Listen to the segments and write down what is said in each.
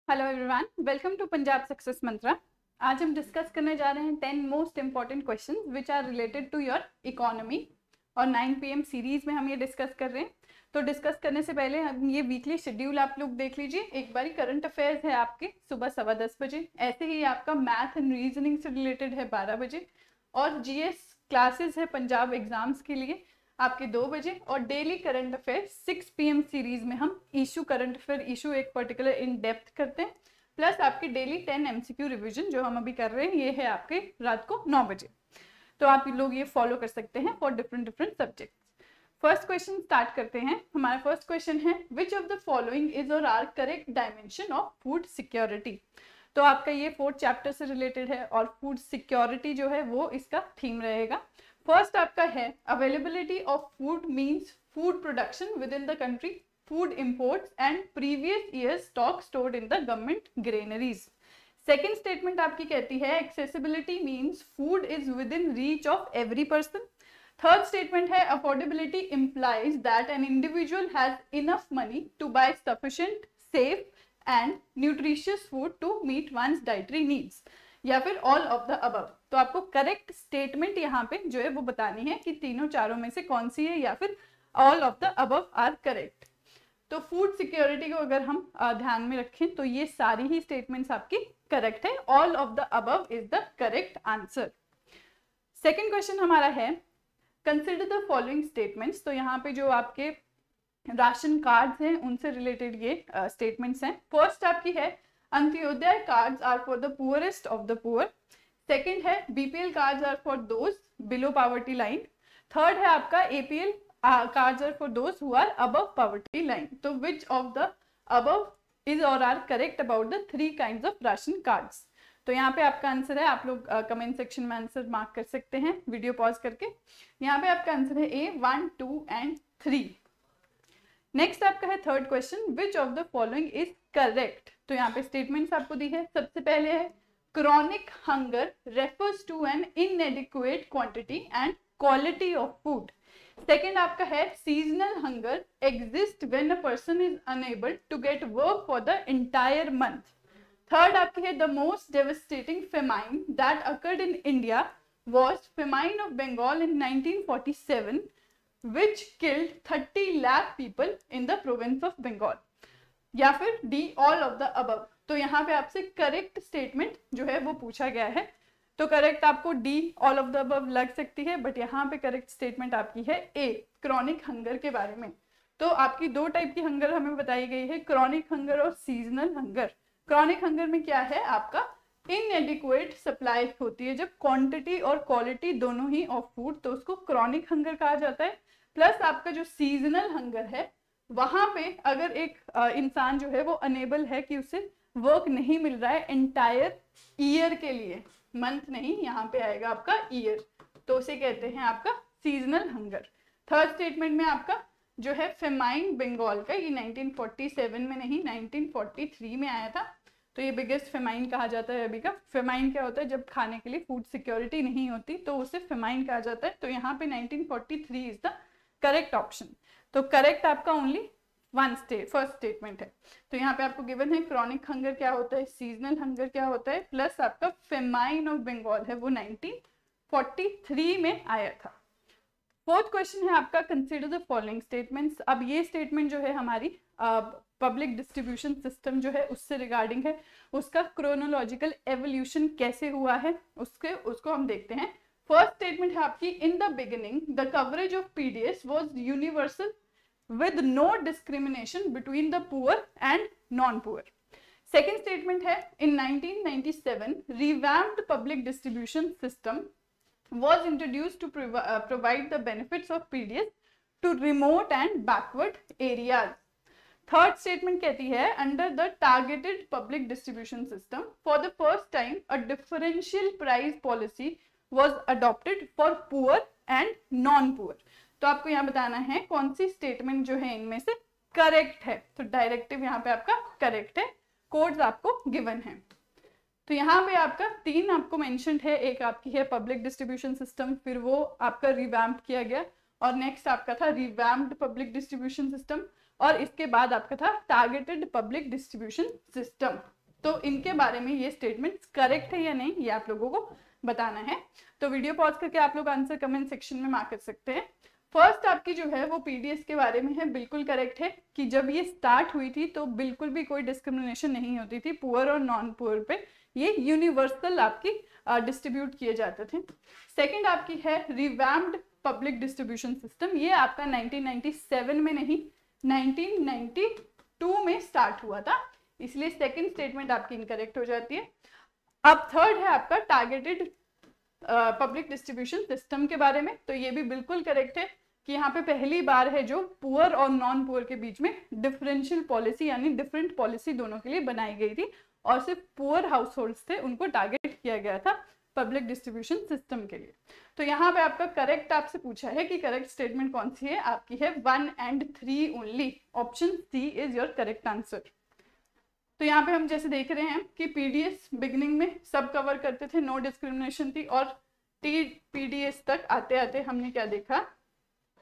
Hello everyone, welcome to Punjab success mantra. आज हम discuss करने जा रहे हैं 10 most important questions which are related to your economy और 9 PM सीरीज में हम ये डिस्कस कर रहे हैं। तो डिस्कस करने से पहले हम ये वीकली शेड्यूल आप लोग देख लीजिए। एक बारी करंट अफेयर्स है आपके सुबह 10:15 बजे, ऐसे ही आपका मैथ एंड रीजनिंग से रिलेटेड है 12 बजे, और जीएस क्लासेस है पंजाब एग्जाम्स के लिए आपके 2 बजे, और daily current affair 6 PM series में हम इशू करंट अफेयर इशू एक पर्टिकुलर इन डेप्थ करते हैं, प्लस आपकी डेली 10 MCQ रिवीजन जो हम अभी कर रहे हैं ये है आपके रात को 9 बजे। तो आप लोग ये फॉलो कर सकते हैं for different different subject. First question start करते हैं। हमारा फर्स्ट क्वेश्चन है which of the following is और are correct dimension of food security. तो आपका ये 4th चैप्टर से रिलेटेड है और फूड सिक्योरिटी जो है वो इसका थीम रहेगा। फर्स्ट आपका है availability of food means food production with in the country, food imports and previous year stock stored in the government granaries. Second statement आपकी कहती है accessibility means food is with in reach of every person. Third statement है affordability implies that an individual has enough money to buy sufficient, safe and nutritious food to meet one's dietary needs, या फिर all of the above. तो आपको correct statement यहाँ पे जो है वो बतानी है कि तीनों चारों में से कौन सी है या फिर all of the above are correct. तो फूड सिक्योरिटी को अगर हम ध्यान में रखें तो ये सारी ही स्टेटमेंट्स आपकी करेक्ट है, all of the above is the correct answer. Second question हमारा है कंसिडर द फॉलोइंग स्टेटमेंट्स। तो यहाँ पे जो आपके राशन कार्ड्स हैं उनसे रिलेटेड ये स्टेटमेंट्स हैं। फर्स्ट आपकी है Antyodaya cards are for the poorest of the poor. Second है BPL cards are for those below poverty line. Third है आपका APL cards are for those who are above poverty line. तो which of the above is और are correct about the 3 kinds of ration cards. तो यहाँ पे आपका answer है, आप लोग कमेंट सेक्शन में आंसर मार्क कर सकते हैं वीडियो पॉज करके। यहाँ पे आपका आंसर है ए 1, 2 एंड 3। नेक्स्ट आपका है third question which of the following is correct. तो यहाँ पे स्टेटमेंट्स आपको दी है। सबसे पहले है chronic hunger refers to an inadequate quantity and quality of food. Second आपका है seasonal hunger exist when a person is unable to get work for the entire month. Third आपकी है the most devastating famine that occurred in India was famine of Bengal in 1947 which killed 30 lakh people in the province of Bengal, या फिर D all of the above. तो यहाँ पे आपसे correct statement जो है वो पूछा गया है। तो करेक्ट आपको D all of the above लग सकती है, बट यहाँ पे करेक्ट स्टेटमेंट आपकी है ए क्रॉनिक हंगर के बारे में। तो आपकी 2 टाइप की हंगर हमें बताई गई है, क्रॉनिक हंगर और सीजनल हंगर। क्रॉनिक हंगर में क्या है आपका इनएडिक्वेट सप्लाई होती है, जब क्वांटिटी और क्वालिटी दोनों ही ऑफ फूड, तो उसको क्रॉनिक हंगर कहा जाता है। प्लस आपका जो सीजनल हंगर है वहां पे अगर एक इंसान जो है वो अनेबल है कि उसे वर्क नहीं मिल रहा है एंटायर ईयर के लिए, मंथ नहीं, यहाँ पे आएगा आपका ईयर, तो उसे कहते हैं आपका सीजनल हंगर। थर्ड स्टेटमेंट में आपका जो है फेमाइन बंगाल का, ये 1947 में नहीं 1943 में आया था। तो ये बिगेस्ट फेमाइन कहा जाता है अभी का। फेमाइन क्या होता है, जब खाने के लिए फूड सिक्योरिटी नहीं होती तो उसे फेमाइन कहा जाता है। तो यहाँ पे 1943 इज द करेक्ट ऑप्शन। तो करेक्ट आपका ओनली फर्स्ट स्टेटमेंट है। तो यहाँ पे आपको गिवन है क्रॉनिक हंगर क्या होता है, सीजनल हंगर क्या होता है, प्लस आपका फेमाइन ऑफ बंगाल है वो 1943 में आया था। फोर्थ क्वेश्चन है आपका कंसीडर द फॉलोइंग स्टेटमेंट्स। अब ये स्टेटमेंट जो है हमारी पब्लिक डिस्ट्रीब्यूशन सिस्टम जो है उससे रिगार्डिंग है, उसका क्रोनोलॉजिकल एवोल्यूशन कैसे हुआ है उसको हम देखते हैं। फर्स्ट स्टेटमेंट है आपकी in the beginning the coverage of PDS was universal with no discrimination between the poor and non poor. Second statement है in 1997 revamped public distribution system was introduced to provide the benefits of PDS to remote and backward areas. Third statement कहती है under the targeted public distribution system for the first time a differential price policy was adopted for poor and non-poor. तो आपको यहाँ बताना है कौन सी statement जो है इनमें से करेक्ट है। तो डायरेक्टिव यहाँ पे आपका करेक्ट है, कोड्स आपको गिवन है। तो यहाँ पे आपका 3 आपको मेंशन्ड है, एक आपकी है पब्लिक डिस्ट्रीब्यूशन सिस्टम, फिर वो आपका रिवैम्प किया गया, और नेक्स्ट आपका था रिवैम्प्ड पब्लिक डिस्ट्रीब्यूशन सिस्टम, और इसके बाद आपका था टारगेटेड पब्लिक डिस्ट्रीब्यूशन सिस्टम। तो इनके बारे में ये स्टेटमेंट्स करेक्ट है या नहीं ये आप लोगों को बताना है। तो वीडियो पॉज करके आप लोग आंसर कमेंट सेक्शन में मार्क कर सकते हैं। फर्स्ट आपकी जो है वो पीडीएस के बारे में है, बिल्कुल करेक्ट है कि जब ये स्टार्ट हुई थी तो बिल्कुल भी कोई डिस्क्रिमिनेशन नहीं होती थी पुअर और नॉन पुअर पे, ये यूनिवर्सल आपकी डिस्ट्रीब्यूट किए जाते थे। सेकंड आपकी है रिवैम्प्ड पब्लिक डिस्ट्रीब्यूशन सिस्टम, ये आपका 1997 में नहीं 1992 में स्टार्ट हुआ था, इसलिए सेकंड स्टेटमेंट आपकी इनकरेक्ट हो जाती है। अब थर्ड है आपका टारगेटेड पब्लिक डिस्ट्रीब्यूशन सिस्टम के बारे में, तो ये भी बिल्कुल करेक्ट है कि यहाँ पे पहली बार है जो पुअर और नॉन पुअर के बीच में डिफरेंशियल पॉलिसी यानी डिफरेंट पॉलिसी दोनों के लिए बनाई गई थी और सिर्फ पुअर हाउस होल्ड्स थे उनको टारगेट किया गया था पब्लिक डिस्ट्रीब्यूशन सिस्टम के लिए। तो यहाँ पे आपका करेक्ट आपसे पूछा है कि करेक्ट स्टेटमेंट कौन सी है, आपकी है 1 and 3 only, option C is your correct answer. तो यहाँ पे हम जैसे देख रहे हैं कि पीडीएस बिगिनिंग में सब कवर करते थे, नो डिस्क्रिमिनेशन थी, और पीडीएस तक आते आते हमने क्या देखा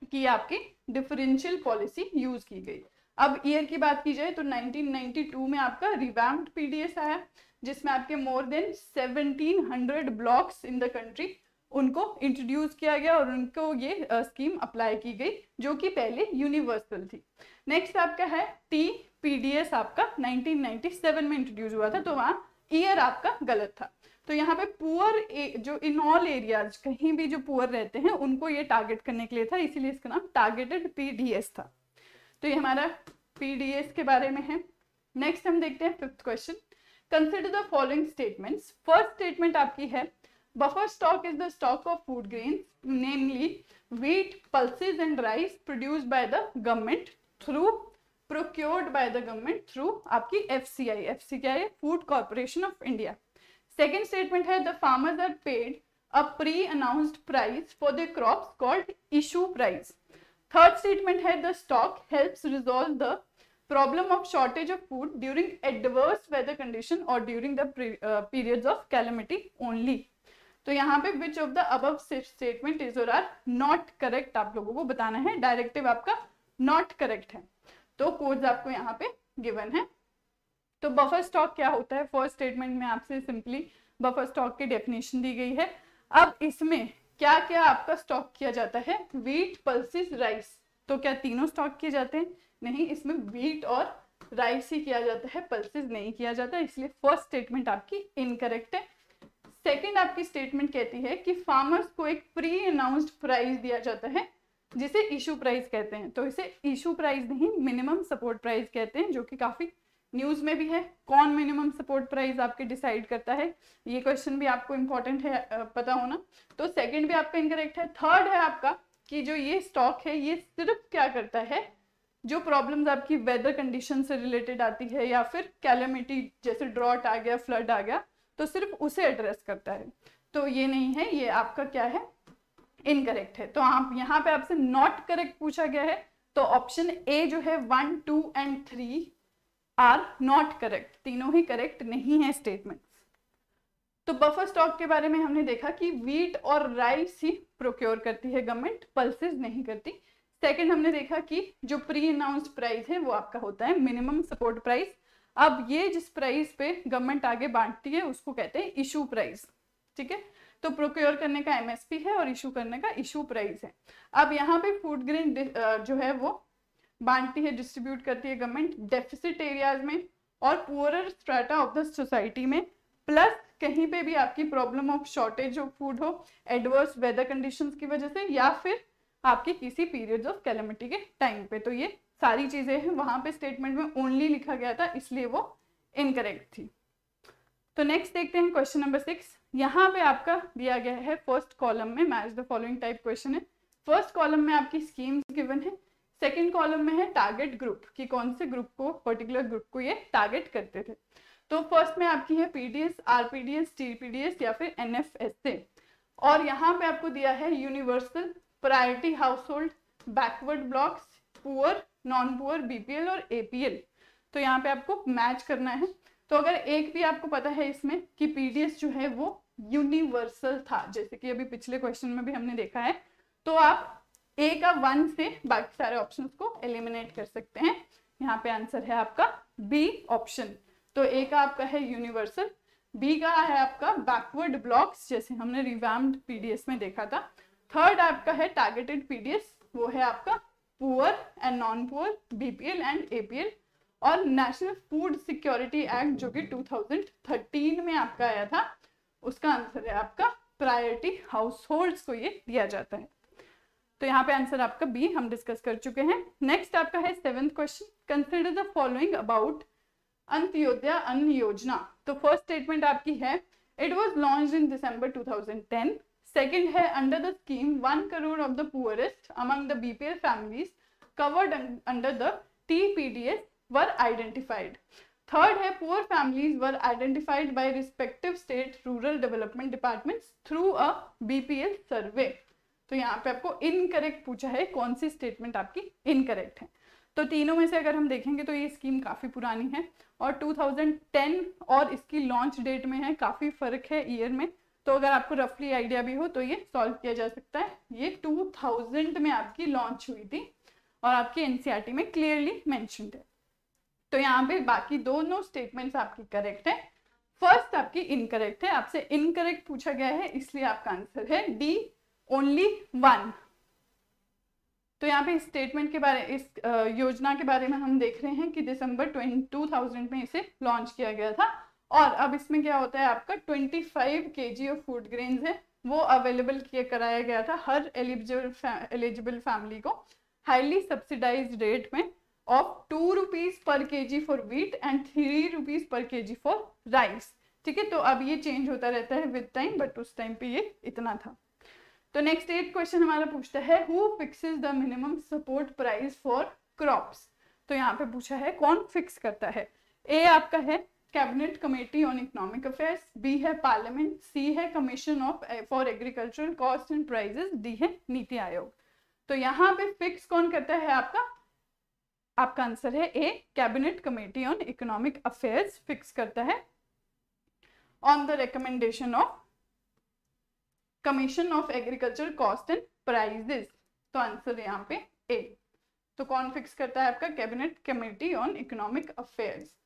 कि आपकी डिफरेंशियल पॉलिसी यूज की गई। अब ईयर की बात की जाए तो 1992 में आपका रिवैम्प्ड पीडीएस आया जिसमें आपके more than 1700 blocks in the country उनको इंट्रोड्यूस किया गया और उनको ये स्कीम अप्लाई की गई जो कि पहले यूनिवर्सल थी। नेक्स्ट आपका है टीपीडीएस, आपका 1997 में इंट्रोड्यूस हुआ था, तो वहाँ ईयर आपका गलत था। तो यहाँ पे पुअर जो इन ऑल एरियाज कहीं भी जो पुअर रहते हैं उनको ये टारगेट करने के लिए था, इसीलिए इसका नाम टारगेटेड पीडीएस था। तो ये हमारा पीडीएस के बारे में है। नेक्स्ट हम देखते हैं fifth question, consider the following statements. First statement आपकी है buffer stock is the stock of food grains, namely wheat, pulses and rice produced by the government through procured by the government through आपकी FCI, FCI क्या है, Food Corporation of India. Second statement है the farmers are paid a pre-announced price for their crops called issue price. Third statement है the stock helps resolve the problem of shortage of food during adverse weather condition or during the periods of calamity only. तो यहाँ पे विच of the above statement is और are not correct आप लोगों को बताना है, डायरेक्टिव आपका नॉट करेक्ट है। तो कोड्स आपको यहाँ पे गिवन है। तो बफर स्टॉक क्या होता है, फर्स्ट स्टेटमेंट में आपसे सिंपली बफर स्टॉक की डेफिनेशन दी गई है। अब इसमें क्या क्या आपका स्टॉक किया जाता है, व्हीट, पल्सेस, राइस, तो क्या तीनों स्टॉक किए जाते हैं? नहीं, इसमें व्हीट और राइस ही किया जाता है, पल्सेस नहीं किया जाता, इसलिए फर्स्ट स्टेटमेंट आपकी इनकरेक्ट है। सेकंड आपकी स्टेटमेंट कहती है कि फार्मर्स को एक प्री अनाउंस्ड प्राइस दिया जाता है जिसे इशू प्राइस कहते हैं। तो इसे इशू प्राइस नहीं मिनिमम सपोर्ट प्राइस कहते हैं, जो कि काफी न्यूज में भी है। कौन मिनिमम सपोर्ट प्राइस आपके डिसाइड करता है, ये क्वेश्चन भी आपको इंपॉर्टेंट है पता होना। तो सेकंड भी आपका इनकरेक्ट है। थर्ड है आपका कि जो ये स्टॉक है ये सिर्फ क्या करता है, जो प्रॉब्लम्स आपकी वेदर कंडीशन से रिलेटेड आती है या फिर कैलेमिटी जैसे ड्रॉट आ गया, फ्लड आ गया, तो सिर्फ उसे एड्रेस करता है। तो ये नहीं है, ये आपका क्या है, इनकरेक्ट है। तो आप यहाँ पे आपसे नॉट करेक्ट पूछा गया है, तो ऑप्शन ए जो है 1, 2 and 3 आर नॉट करेक्ट, तीनों ही करेक्ट नहीं है स्टेटमेंट्स। तो बफर स्टॉक के बारे में हमने देखा कि व्हीट और राइस ही प्रोक्योर करती है गवर्नमेंट, पल्सेस नहीं करती। सेकंड हमने देखा कि जो प्री अनाउंस्ड प्राइस है वो आपका होता है मिनिमम सपोर्ट प्राइस। अब ये जिस प्राइस पे गवर्नमेंट आगे बांटती है उसको कहते हैं इशू प्राइस, ठीक है। तो प्रोक्योर करने का एमएसपी है और इशू करने का इशू प्राइस है। अब यहाँ पे फूड ग्रेन जो है वो बांटती है, डिस्ट्रीब्यूट करती है गवर्नमेंट डेफिसिट एरियाज में और poorer strata of the society में, प्लस कहीं पे भी आपकी problem of shortage of food हो एडवर्स वेदर कंडीशंस की वजह से या फिर आपकी किसी पीरियड्स ऑफ कैलेमिटी के टाइम पे। तो ये सारी चीजें हैं, वहां पे स्टेटमेंट में ओनली लिखा गया था इसलिए वो इनकरेक्ट थी। तो नेक्स्ट देखते हैं क्वेश्चन नंबर 6। यहाँ पे आपका दिया गया है फर्स्ट कॉलम में match the following type question है। फर्स्ट कॉलम में आपकी स्कीम्स गिवन है, सेकंड कॉलम में है टारगेट ग्रुप कि कौन से ग्रुप को, पर्टिकुलर ग्रुप को ये टारगेट करते थे। तो फर्स्ट में आपकी है पीडीएस, आरपीडीएस, टीपीडीएस या फिर एनएफएसए, और यहाँ पे आपको दिया है universal, priority house hold, backward blocks, poor, non poor, BPL और एपीएल। तो यहाँ पे आपको मैच करना है। तो अगर एक भी आपको पता है इसमें कि पीडीएस जो है वो यूनिवर्सल था, जैसे कि अभी पिछले क्वेश्चन में भी हमने देखा है, तो आप ए का 1 से बाकी सारे ऑप्शंस को एलिमिनेट कर सकते हैं। यहाँ पे आंसर है आपका बी ऑप्शन। तो ए का आपका है यूनिवर्सल, बी का है आपका बैकवर्ड ब्लॉक्स, जैसे हमने रिवैम्ड पीडीएस में देखा था। थर्ड आपका है टारगेटेड पीडीएस, वो है आपका poor and non poor, BPL and APL. और नेशनल फूड सिक्योरिटी एक्ट जो कि 2013 में आपका आया था, उसका आंसर है आपका प्रायोरिटी हाउसहोल्ड्स को ये दिया जाता है। तो यहाँ पे आंसर आपका बी हम डिस्कस कर चुके हैं। नेक्स्ट आपका है 7th question, consider the following about Antyodaya Anna Yojana. तो फर्स्ट स्टेटमेंट आपकी है it was launched in December 2010। Second है under the scheme 1 crore of the poorest among the BPL families covered under the TPDS were identified. Third है poor families were identified by respective state rural development departments through a BPL survey. तो यहाँ पे आपको incorrect पूछा है, कौन सी statement आपकी incorrect है। तो तीनों में से अगर हम देखेंगे तो ये स्कीम काफ़ी पुरानी है और 2010 और इसकी लॉन्च डेट में है काफ़ी फर्क है ईयर में। तो अगर आपको रफली आइडिया भी हो तो ये सॉल्व किया जा सकता है। ये 2000 में आपकी लॉन्च हुई थी और आपकी एनसीईआरटी में क्लियरली मेंशन्ड है। तो यहाँ पे बाकी दोनों स्टेटमेंट्स आपकी करेक्ट है, फर्स्ट आपकी इनकरेक्ट है। आपसे इनकरेक्ट पूछा गया है इसलिए आपका आंसर है डी ओनली 1। तो यहाँ पे इस स्टेटमेंट के बारे, इस योजना के बारे में हम देख रहे हैं कि दिसंबर 2000 में इसे लॉन्च किया गया था। और अब इसमें क्या होता है, आपका 25 kg ऑफ फूड ग्रेन्स है वो अवेलेबल कराया गया था हर एलिजिबल फैमिली को हाईली सब्सिडाइज्ड रेट में of 2 rupees per KG for wheat and 3 rupees per KG for rice. ठीक है, तो अब ये चेंज होता रहता है विद टाइम, बट उस टाइम पे ये इतना था। तो नेक्स्ट 8 क्वेश्चन हमारा पूछता है who fixes the minimum support price for crops. तो यहाँ पे पूछा है कौन फिक्स करता है। ए आपका है cabinet committee on economic affairs, B है पार्लियामेंट, सी है commission of for agricultural cost and prices, D है नीति आयोग। तो यहाँ पे फिक्स कौन करता है आपका आंसर है A cabinet committee on economic affairs fix करता है on the recommendation of commission of agriculture cost and prices. तो आंसर यहाँ पे ए। तो कौन फिक्स करता है आपका cabinet committee on economic affairs.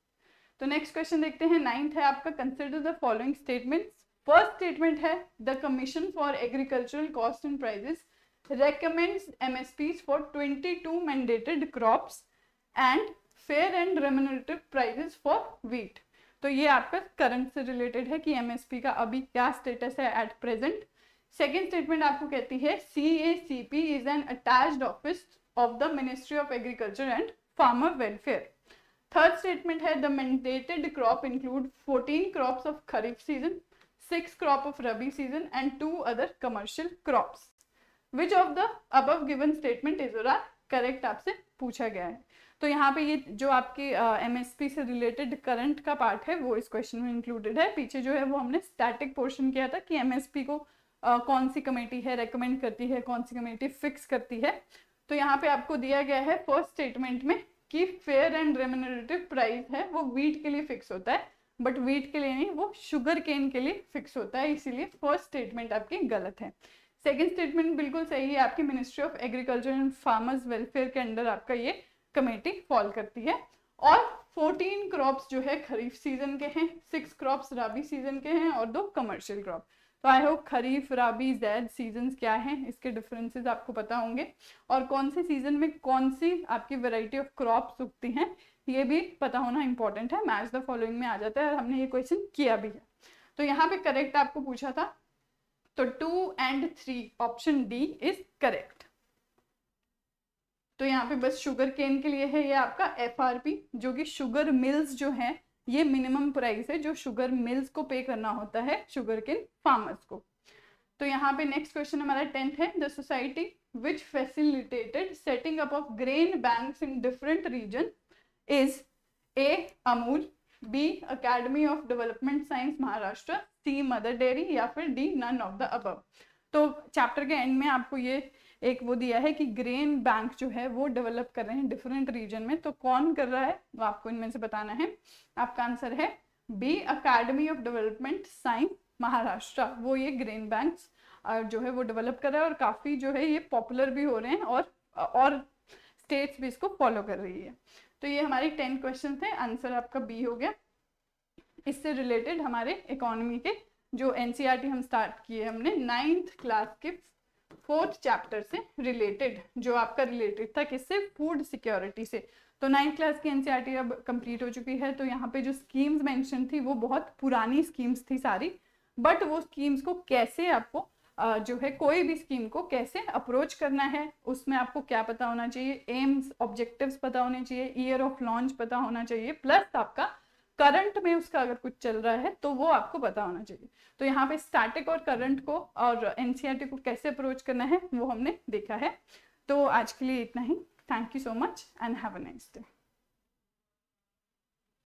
तो नेक्स्ट क्वेश्चन देखते हैं 9th है आपका consider the following statements. First statement है the commission for agricultural cost and prices recommends MSPs for 22 mandated crops and fair and remunerative prices for wheat। तो ये आपका current से रिलेटेड है कि MSP का अभी क्या स्टेटस है एट प्रेजेंट। सेकेंड स्टेटमेंट आपको कहती है CACP is an attached office of the ministry of agriculture and farmer welfare. Third statement है the mandated crop include 14 crops of kharif season, 6 crop of rabi season and 2 other commercial crops. Which of the above given statement is और correct आपसे पूछा गया है। तो यहाँ पे ये जो आपकी MSP से रिलेटेड करंट का पार्ट है वो इस क्वेश्चन में इंक्लूडेड है। पीछे जो है वो हमने स्टैटिक पोर्शन किया था कि MSP को कौन सी कमेटी है रेकमेंड करती है, कौन सी कमेटी फिक्स करती है। तो यहाँ पे आपको दिया गया है फर्स्ट स्टेटमेंट में कि फेयर एंड रेम्यूनरेटिव प्राइस है वो व्हीट के लिए फिक्स होता है, बट व्हीट के लिए नहीं, वो शुगर केन के लिए फिक्स होता है, इसीलिए फर्स्ट स्टेटमेंट आपकी गलत है। सेकेंड स्टेटमेंट बिल्कुल सही है, आपकी ministry of agriculture and farmers welfare के अंडर आपका ये कमेटी फॉल करती है। और 14 क्रॉप्स जो है खरीफ सीजन के हैं, 6 क्रॉप्स राबी सीजन के हैं और 2 कमर्शियल क्रॉप। तो I hope kharif rabi zaid seasons क्या हैं इसके डिफरेंसेस आपको पता होंगे और कौन से सीजन में कौन सी आपकी वैरायटी ऑफ क्रॉप्स उगती हैं ये भी पता होना इंपॉर्टेंट है। मैच द फॉलोइंग में आ जाता है और हमने ये क्वेश्चन किया भी है। तो यहाँ पे करेक्ट आपको पूछा था, तो 2 and 3 option D is correct. तो यहाँ पे बस शुगर केन के लिए है ये आपका FRP, जो कि शुगर मिल्स जो है ये मिनिमम प्राइस है जो शुगर मिल्स को पे करना होता है शुगर केन फार्मर्स को। तो यहाँ पे नेक्स्ट क्वेश्चन हमारा 10th है the society which facilitated setting up of grain banks in different region is A Amul, B academy of development science Maharashtra, C mother dairy या फिर D none of the above. तो chapter के end में आपको ये एक वो दिया है कि ग्रेन बैंक जो है वो डेवलप कर रहे हैं डिफरेंट रीजन में, तो कौन कर रहा है वो आपको इनमें से बताना है। आपका आंसर है B academy of development science Maharashtra, वो ये ग्रेन बैंक्स जो है वो डेवलप कर रहा है और काफ़ी जो है ये पॉपुलर भी हो रहे हैं और स्टेट्स भी इसको फॉलो कर रही है। तो ये हमारे 10 क्वेश्चन थे, आंसर आपका बी हो गया। इससे रिलेटेड हमारे इकोनॉमी के जो एनसीईआरटी हम स्टार्ट किए हमने 9th क्लास के 4th चैप्टर से रिलेटेड, जो आपका रिलेटेड था किससे, फूड सिक्योरिटी से। तो 9th क्लास की एनसीईआरटी अब कंप्लीट हो चुकी है। तो यहाँ पे जो स्कीम्स मेंशन थी वो बहुत पुरानी स्कीम्स थी सारी, बट वो स्कीम्स को कैसे आपको जो है कोई भी स्कीम को कैसे अप्रोच करना है, उसमें आपको क्या पता होना चाहिए, एम्स ऑब्जेक्टिव्स पता होने चाहिए, ईयर ऑफ लॉन्च पता होना चाहिए, प्लस आपका करंट में उसका अगर कुछ चल रहा है तो वो आपको पता होना चाहिए। तो यहाँ पे स्टैटिक और करंट को और एनसीईआरटी को कैसे अप्रोच करना है वो हमने देखा है। तो आज के लिए इतना ही। Thank you so much and have a nice day.